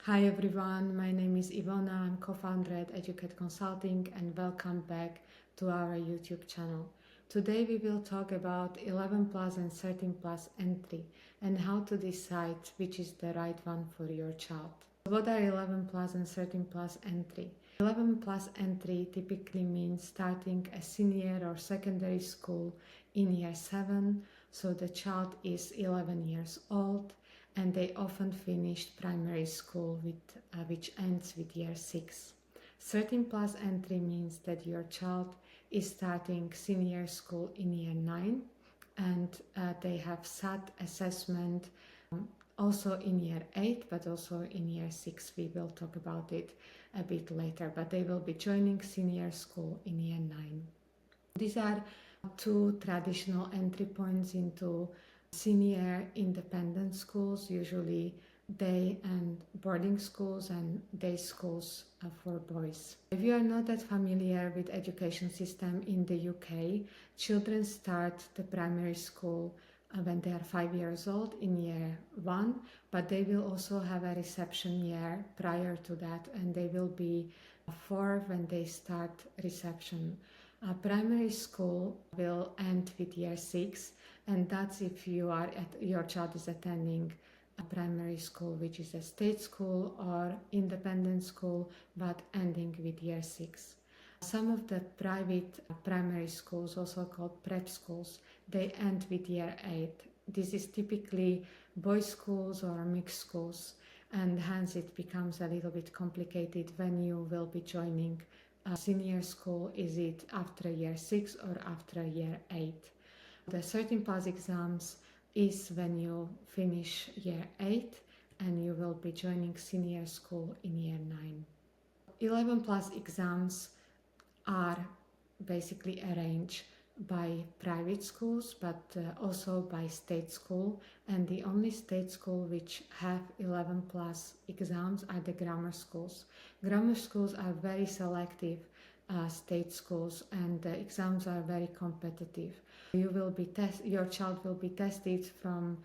Hi everyone, my name is Ivona, I'm co-founder at Educate Consulting and welcome back to our YouTube channel. Today we will talk about 11 plus and 13 plus entry and how to decide which is the right one for your child. What are 11 plus and 13 plus entry? 11 plus entry typically means starting a senior or secondary school in year 7, so the child is 11 years old and they often finished primary school which ends with year 6. 13 plus entry means that your child is starting senior school in year 9 and they have SAT assessment also in year 8 but also in year 6. We will talk about it a bit later, but they will be joining senior school in year 9. These are two traditional entry points into senior independent schools, usually day and boarding schools and day schools for boys. If you are not that familiar with education system in the UK, children start the primary school when they are 5 years old in year 1, but they will also have a reception year prior to that, and they will be 4 when they start reception. Primary school will end with year 6, and that's if your child is attending a primary school which is a state school or independent school but ending with year 6. Some of the private primary schools, also called prep schools, they end with year 8. This is typically boys' schools or mixed schools, and hence it becomes a little bit complicated when you will be joining senior school. Is it after year 6 or after year 8? The 13 plus exams is when you finish year 8 and you will be joining senior school in year 9. 11 plus exams are basically arranged by private schools but also by state school, and the only state school which have 11 plus exams are the grammar schools. Grammar schools are very selective state schools, and the exams are very competitive. Your child will be tested from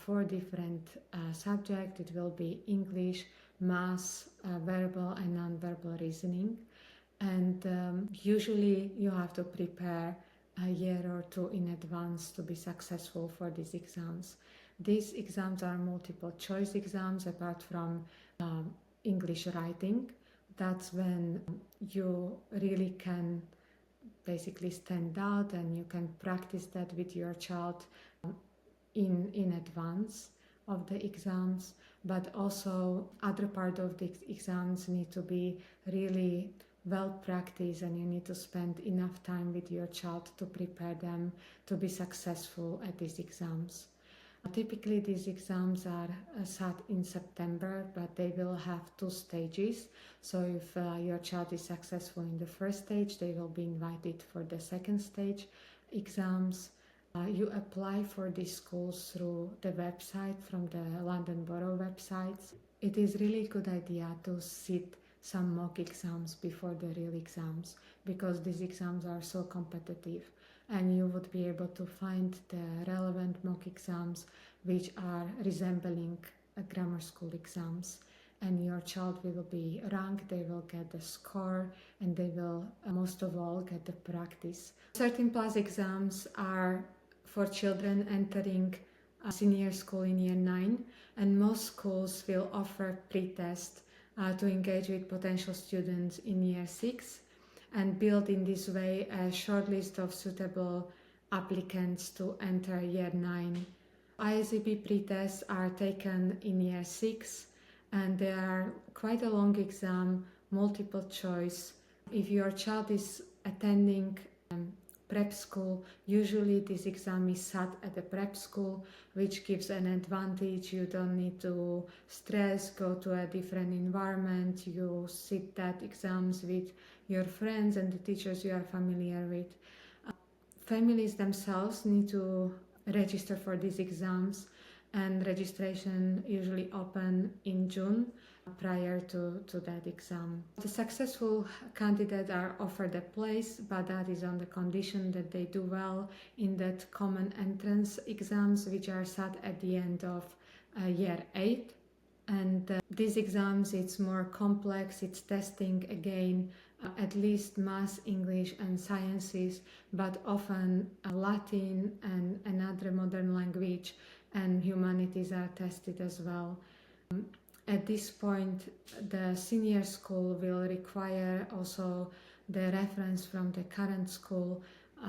4 different subjects. It will be English, math, verbal and non-verbal reasoning, and usually you have to prepare a year or 2 in advance to be successful for these exams. These exams are multiple choice exams apart from English writing. That's when you really can basically stand out and you can practice that with your child in advance of the exams. But also other part of the exams need to be really well practiced, and you need to spend enough time with your child to prepare them to be successful at these exams. Typically these exams are sat in September, but they will have 2 stages. So if your child is successful in the first stage, they will be invited for the second stage exams. You apply for these schools through the website, from the London Borough websites. It is really good idea to sit some mock exams before the real exams, because these exams are so competitive, and you would be able to find the relevant mock exams which are resembling grammar school exams, and your child will be ranked, they will get the score, and they will most of all get the practice. 13 plus exams are for children entering senior school in year 9, and most schools will offer pre-test to engage with potential students in year 6 and build in this way a short list of suitable applicants to enter year 9. ISEB pre-tests are taken in year 6, and they are quite a long exam, multiple choice. If your child is attending prep school, usually this exam is sat at the prep school, which gives an advantage. You don't need to stress, go to a different environment. You sit that exams with your friends and the teachers you are familiar with. Families themselves need to register for these exams, and registration usually open in June prior to that exam. The successful candidates are offered a place, but that is on the condition that they do well in that common entrance exams which are sat at the end of year 8. And these exams, it's more complex, it's testing again at least math, English and sciences, but often Latin and another modern language and humanities are tested as well. At this point, the senior school will require also the reference from the current school,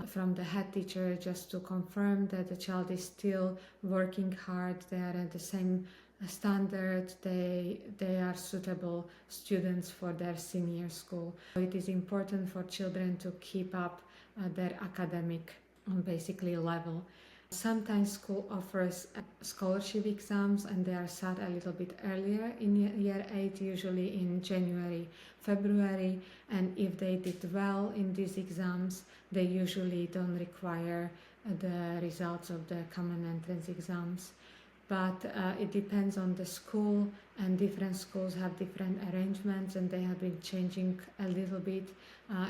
from the head teacher, just to confirm that the child is still working hard, they are at the same standard, they are suitable students for their senior school. So it is important for children to keep up their academic basically level. Sometimes school offers scholarship exams and they are set a little bit earlier in year 8, usually in January, February, and if they did well in these exams, they usually don't require the results of the common entrance exams. But it depends on the school, and different schools have different arrangements and they have been changing a little bit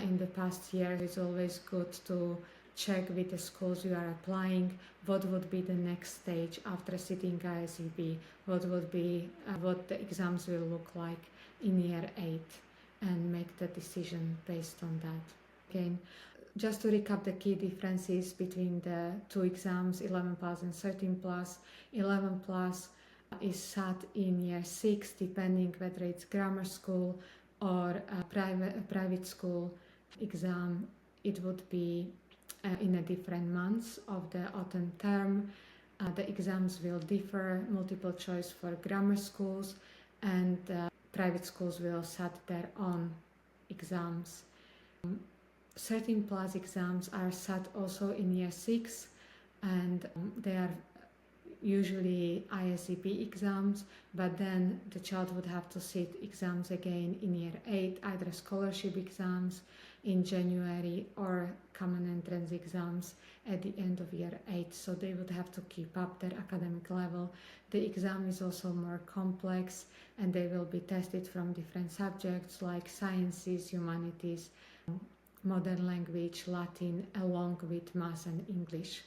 in the past year. It's always good to check with the schools you are applying what would be the next stage after sitting ISEB, what would be what the exams will look like in year 8, and make the decision based on that. Again, just to recap the key differences between the two exams, 11 plus and 13 plus. 11 plus is sat in year 6, depending whether it's grammar school or a private school exam. It would be in a different months of the autumn term. The exams will differ, multiple choice for grammar schools, and private schools will set their own exams. 13 plus exams are set also in year 6, and they are usually ISEB exams, but then the child would have to sit exams again in year 8, either scholarship exams in January or common entrance exams at the end of year 8, so they would have to keep up their academic level. The exam is also more complex and they will be tested from different subjects like sciences, humanities, modern language, Latin, along with math and English.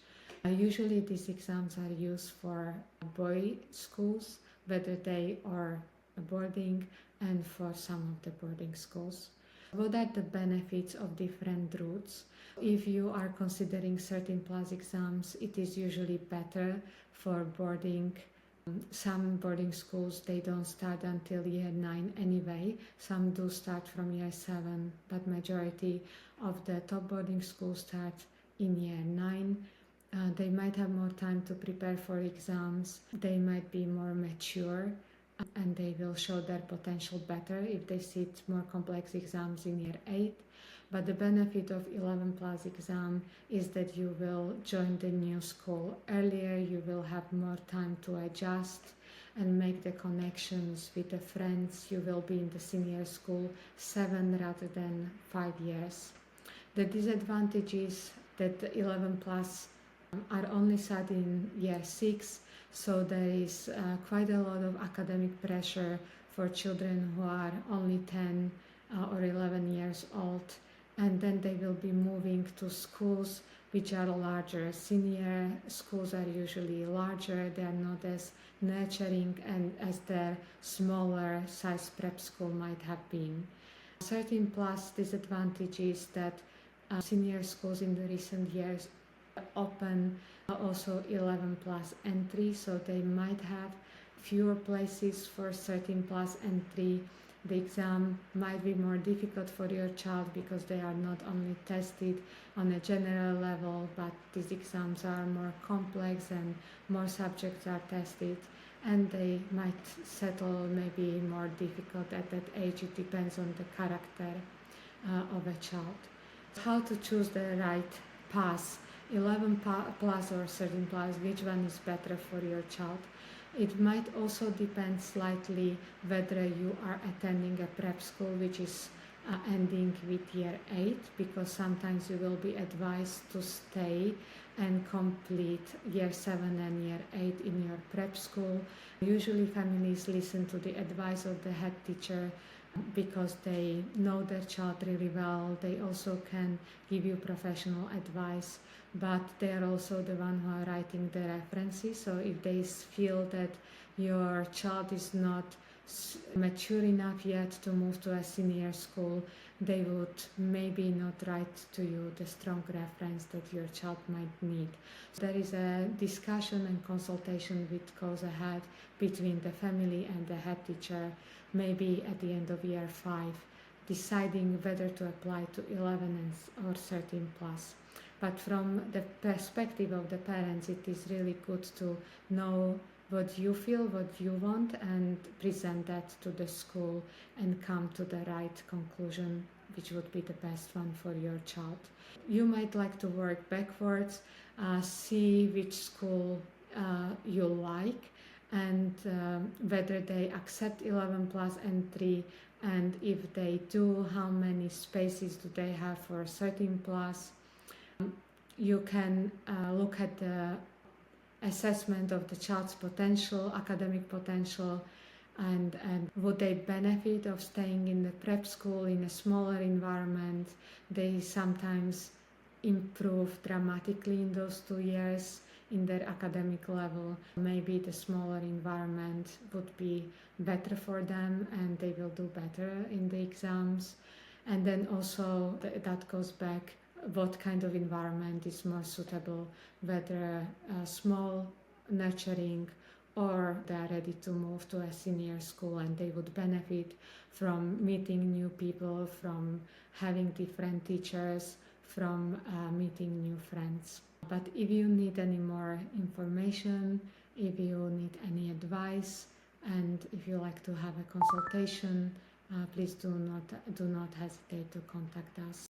Usually these exams are used for boy schools, whether they are boarding, and for some of the boarding schools. What are the benefits of different routes? If you are considering 13 plus exams, it is usually better for boarding. Some boarding schools, they don't start until year 9 anyway. Some do start from year 7, but majority of the top boarding schools start in year 9. They might have more time to prepare for exams. They might be more mature and they will show their potential better if they sit more complex exams in year 8. But the benefit of 11 plus exam is that you will join the new school earlier, you will have more time to adjust and make the connections with the friends. You will be in the senior school 7 rather than 5 years. The disadvantage is that the 11 plus are only set in year 6, so there is quite a lot of academic pressure for children who are only 10 or 11 years old, and then they will be moving to schools which are larger. Senior schools are usually larger, they are not as nurturing and as their smaller size prep school might have been. 13 plus disadvantage is that senior schools in the recent years open also 11 plus entry, so they might have fewer places for 13 plus entry. The exam might be more difficult for your child because they are not only tested on a general level, but these exams are more complex and more subjects are tested, and they might settle maybe more difficult at that age. It depends on the character of a child. How to choose the right path, 11 plus or 13 plus, which one is better for your child? It might also depend slightly whether you are attending a prep school which is ending with year 8, because sometimes you will be advised to stay and complete year 7 and year 8 in your prep school. Usually families listen to the advice of the head teacher because they know their child really well. They also can give you professional advice, but they are also the one who are writing the references. So if they feel that your child is not mature enough yet to move to a senior school, they would maybe not write to you the strong reference that your child might need. So there is a discussion and consultation which goes ahead between the family and the head teacher, maybe at the end of year 5, deciding whether to apply to 11 or 13 plus. But from the perspective of the parents, it is really good to know what you feel, what you want, and present that to the school and come to the right conclusion, which would be the best one for your child. You might like to work backwards, see which school you like, and whether they accept 11 plus entry, and if they do, how many spaces do they have for 13 plus. You can look at the assessment of the child's potential, academic potential, and would they benefit of staying in the prep school in a smaller environment. They sometimes improve dramatically in those 2 years in their academic level. Maybe the smaller environment would be better for them and they will do better in the exams. And then also that goes back, what kind of environment is more suitable, whether small, nurturing, or they are ready to move to a senior school and they would benefit from meeting new people, from having different teachers, from meeting new friends. But if you need any more information, if you need any advice, and if you like to have a consultation, please do not hesitate to contact us.